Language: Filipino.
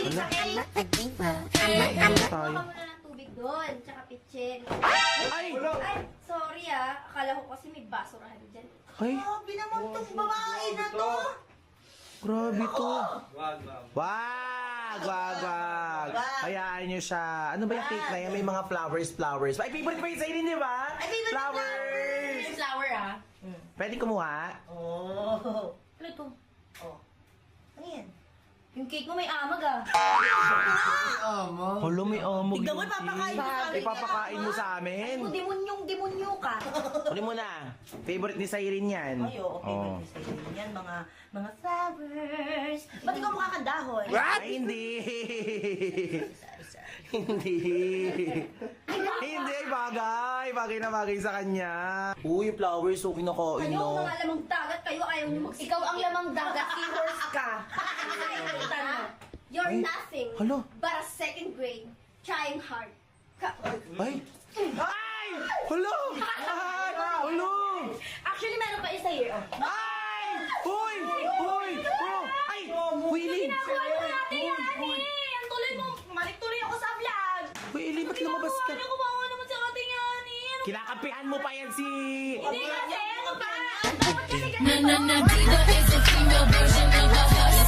Ano? Ano tayo? ka muna ng tubig doon, tsaka pitchin. Ay! Ay, sorry akala ko kasi may basurahan dyan. Ay, Grabe naman tong babae na to. grabe to. Wag, wag. Hayaan nyo siya. Ano ba yung cake na yan? May mga flowers. Ay, favorite pa yun sa'yo din, di ba? Ay, favorite Flowers! Flower Pwede kumuha? Oh. Ano ito? Oh. Ano yan? Yung cake mo may amag Hala, may amog. Tignan mo, yung ipapakain cake. mo sa amin. Ipapakain mo sa amin? Kung demonyo ka. Uli mo na. Favorite ni Siren yan. Ay, oo, favorite ko sa inyo yan. Mga flowers. Ba't ikaw makakandahon? Ay, hindi. Hindi. Hindi, bagay. Bagay na bagay sa kanya. Uy, flowers, okay na kain Kayo, no. mga lamang dagat, kayo ayaw nyo mag- Ikaw ang lamang dagat, seahorse ka. You're Ay, nothing hala. but a second grade trying hard. Ay! Ay! Hala! Ay! Hala! Actually, meron pa isa here. Ay! Uy! Uy! Oh! Ay! Willie! Ginagawa mo natin yan eh! Ang tuloy mo, malik-tuloy ako sa vlog! Willie, ba't lumabas ka? Kawawa naman sa ating yan eh! Kinakampihan mo pa yan si... Hindi kasi, ano ba? Dapat kasi ganito. Na na na, diva is a female version of a hustler.